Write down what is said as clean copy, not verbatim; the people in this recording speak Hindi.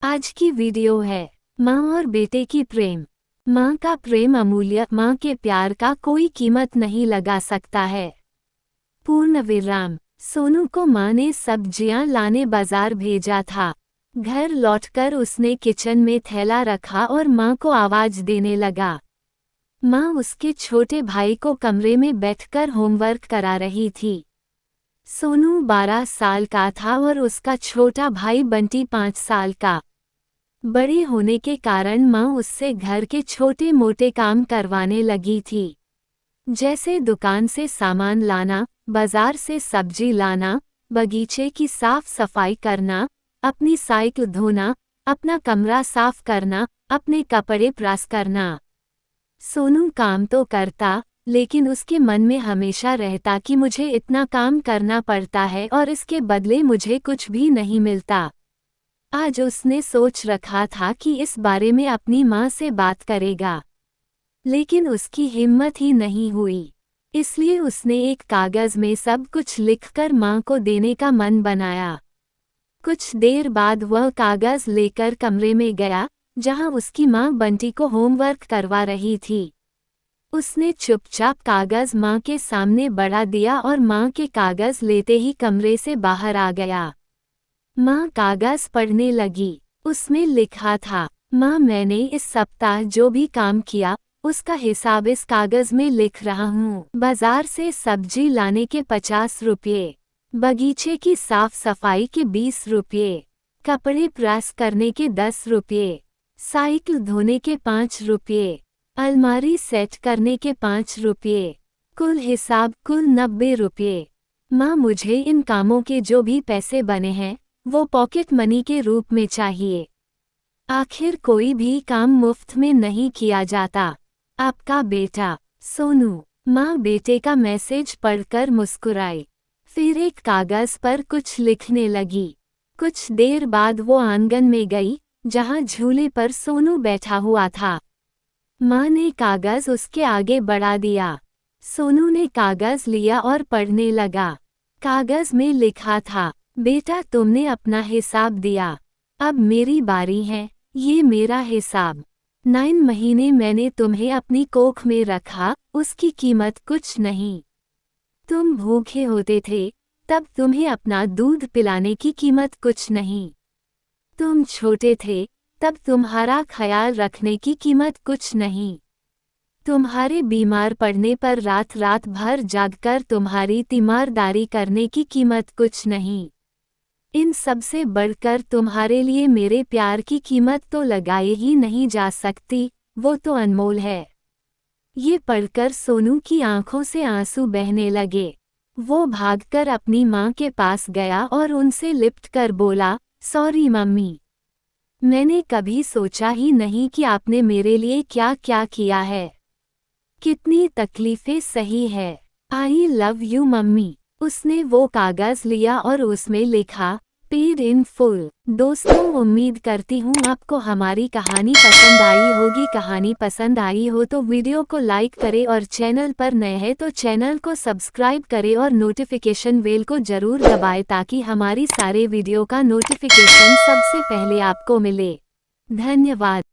आज की वीडियो है माँ और बेटे की प्रेम। माँ का प्रेम अमूल्य, माँ के प्यार का कोई कीमत नहीं लगा सकता है। पूर्ण विराम। सोनू को माँ ने सब्जियाँ लाने बाजार भेजा था। घर लौटकर उसने किचन में थैला रखा और माँ को आवाज देने लगा। माँ उसके छोटे भाई को कमरे में बैठकर होमवर्क करा रही थी। सोनू 12 साल का था और उसका छोटा भाई बंटी 5 साल का। बड़े होने के कारण माँ उससे घर के छोटे मोटे काम करवाने लगी थी, जैसे दुकान से सामान लाना, बाजार से सब्जी लाना, बगीचे की साफ सफाई करना, अपनी साइकिल धोना, अपना कमरा साफ करना, अपने कपड़े प्रेस करना। सोनू काम तो करता, लेकिन उसके मन में हमेशा रहता कि मुझे इतना काम करना पड़ता है और इसके बदले मुझे कुछ भी नहीं मिलता। आज उसने सोच रखा था कि इस बारे में अपनी माँ से बात करेगा, लेकिन उसकी हिम्मत ही नहीं हुई। इसलिए उसने एक कागज में सब कुछ लिखकर माँ को देने का मन बनाया। कुछ देर बाद वह कागज लेकर कमरे में गया, जहाँ उसकी माँ बंटी को होमवर्क करवा रही थी। उसने चुपचाप कागज माँ के सामने बढ़ा दिया और माँ के कागज लेते ही कमरे से बाहर आ गया। माँ कागज पढ़ने लगी। उसमें लिखा था, माँ मैंने इस सप्ताह जो भी काम किया उसका हिसाब इस कागज में लिख रहा हूँ। बाजार से सब्जी लाने के 50 रुपये, बगीचे की साफ सफाई के 20 रुपये, कपड़े प्रेस करने के 10 रुपये, साइकिल धोने के 5 रुपये, अलमारी सेट करने के 5 रुपये, कुल हिसाब कुल 90 रुपये। माँ मुझे इन कामों के जो भी पैसे बने हैं वो पॉकेट मनी के रूप में चाहिए। आखिर कोई भी काम मुफ्त में नहीं किया जाता। आपका बेटा सोनू। माँ बेटे का मैसेज पढ़कर मुस्कुराई, फिर एक कागज पर कुछ लिखने लगी। कुछ देर बाद वो आंगन में गई, जहाँ झूले पर सोनू बैठा हुआ था। माँ ने कागज उसके आगे बढ़ा दिया। सोनू ने कागज लिया और पढ़ने लगा। कागज में लिखा था, बेटा तुमने अपना हिसाब दिया, अब मेरी बारी है, ये मेरा हिसाब। 9 महीने मैंने तुम्हें अपनी कोख में रखा, उसकी कीमत कुछ नहीं। तुम भूखे होते थे, तब तुम्हें अपना दूध पिलाने की कीमत कुछ नहीं। तुम छोटे थे, तब तुम्हारा ख्याल रखने की कीमत कुछ नहीं। तुम्हारे बीमार पड़ने पर रात रात भर जागकर तुम्हारी तीमारदारी करने की कीमत कुछ नहीं। इन सब से बढ़कर तुम्हारे लिए मेरे प्यार की कीमत तो लगाई ही नहीं जा सकती, वो तो अनमोल है। ये पढ़कर सोनू की आंखों से आंसू बहने लगे। वो भागकर अपनी माँ के पास गया और उनसे लिपटकर बोला, सॉरी मम्मी, मैंने कभी सोचा ही नहीं कि आपने मेरे लिए क्या क्या किया है। कितनी तकलीफें सही है। I love you mummy. उसने वो कागज लिया और उसमें लिखा, पेड इन फुल। दोस्तों उम्मीद करती हूँ आपको हमारी कहानी पसंद आई होगी। कहानी पसंद आई हो तो वीडियो को लाइक करें और चैनल पर नए हैं तो चैनल को सब्सक्राइब करें और नोटिफिकेशन बेल को जरूर दबाएं ताकि हमारी सारे वीडियो का नोटिफिकेशन सबसे पहले आपको मिले। धन्यवाद।